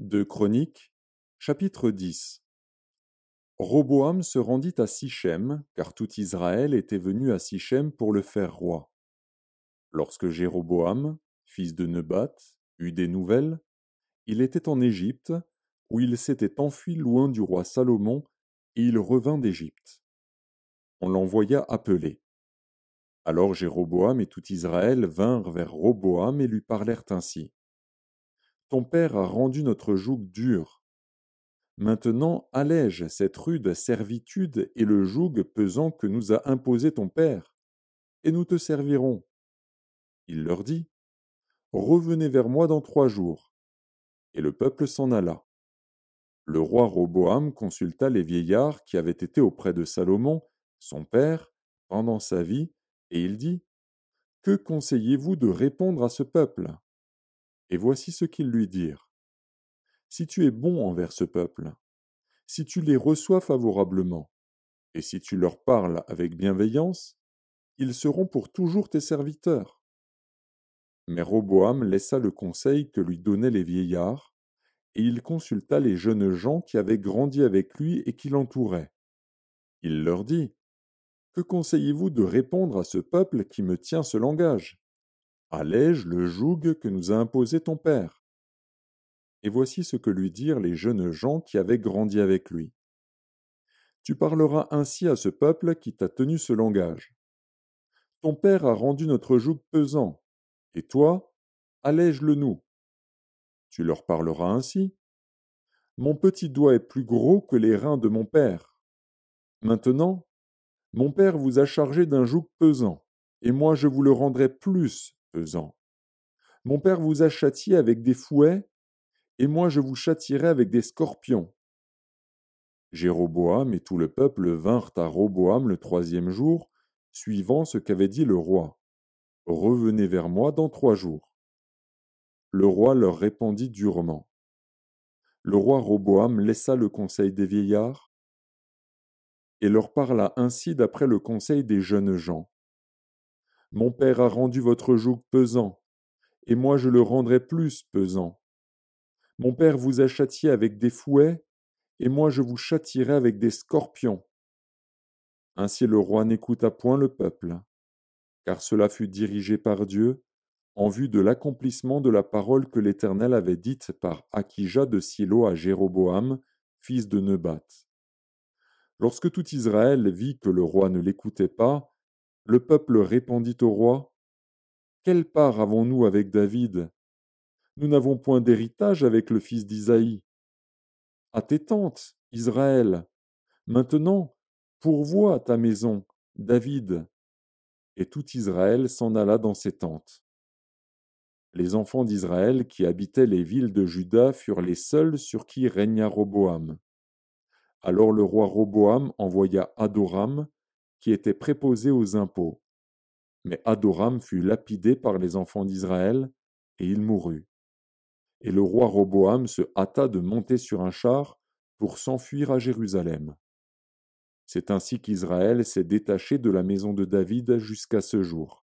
De Chroniques, chapitre 10. Roboam se rendit à Sichem, car tout Israël était venu à Sichem pour le faire roi. Lorsque Jéroboam, fils de Nebat, eut des nouvelles, il était en Égypte, où il s'était enfui loin du roi Salomon, et il revint d'Égypte. On l'envoya appeler. Alors Jéroboam et tout Israël vinrent vers Roboam et lui parlèrent ainsi. Ton père a rendu notre joug dur. Maintenant allège cette rude servitude et le joug pesant que nous a imposé ton père, et nous te servirons. Il leur dit, revenez vers moi dans 3 jours. Et le peuple s'en alla. Le roi Roboam consulta les vieillards qui avaient été auprès de Salomon, son père, pendant sa vie, et il dit, que conseillez-vous de répondre à ce peuple? Et voici ce qu'ils lui dirent. Si tu es bon envers ce peuple, si tu les reçois favorablement, et si tu leur parles avec bienveillance, ils seront pour toujours tes serviteurs. Mais Roboam laissa le conseil que lui donnaient les vieillards, et il consulta les jeunes gens qui avaient grandi avec lui et qui l'entouraient. Il leur dit, que conseillez-vous de répondre à ce peuple qui me tient ce langage? Allège le joug que nous a imposé ton père. Et voici ce que lui dirent les jeunes gens qui avaient grandi avec lui. Tu parleras ainsi à ce peuple qui t'a tenu ce langage. Ton père a rendu notre joug pesant, et toi, allège-le nous. Tu leur parleras ainsi. Mon petit doigt est plus gros que les reins de mon père. Maintenant, mon père vous a chargé d'un joug pesant, et moi je vous le rendrai plus pesant. Mon père vous a châtié avec des fouets, et moi je vous châtierai avec des scorpions. Jéroboam et tout le peuple vinrent à Roboam le 3e jour, suivant ce qu'avait dit le roi. Revenez vers moi dans 3 jours. Le roi leur répondit durement. Le roi Roboam laissa le conseil des vieillards et leur parla ainsi d'après le conseil des jeunes gens. Mon père a rendu votre joug pesant, et moi je le rendrai plus pesant. Mon père vous a châtié avec des fouets, et moi je vous châtierai avec des scorpions. Ainsi le roi n'écouta point le peuple, car cela fut dirigé par Dieu, en vue de l'accomplissement de la parole que l'Éternel avait dite par Akija de Silo à Jéroboam, fils de Nebat. Lorsque tout Israël vit que le roi ne l'écoutait pas, le peuple répondit au roi, quelle part avons-nous avec David? Nous n'avons point d'héritage avec le fils d'Isaïe. À tes tentes, Israël. Maintenant, pourvois ta maison, David. Et tout Israël s'en alla dans ses tentes. Les enfants d'Israël qui habitaient les villes de Juda furent les seuls sur qui régna Roboam. Alors le roi Roboam envoya Adoram, qui était préposé aux impôts. Mais Adoram fut lapidé par les enfants d'Israël, et il mourut. Et le roi Roboam se hâta de monter sur un char pour s'enfuir à Jérusalem. C'est ainsi qu'Israël s'est détaché de la maison de David jusqu'à ce jour.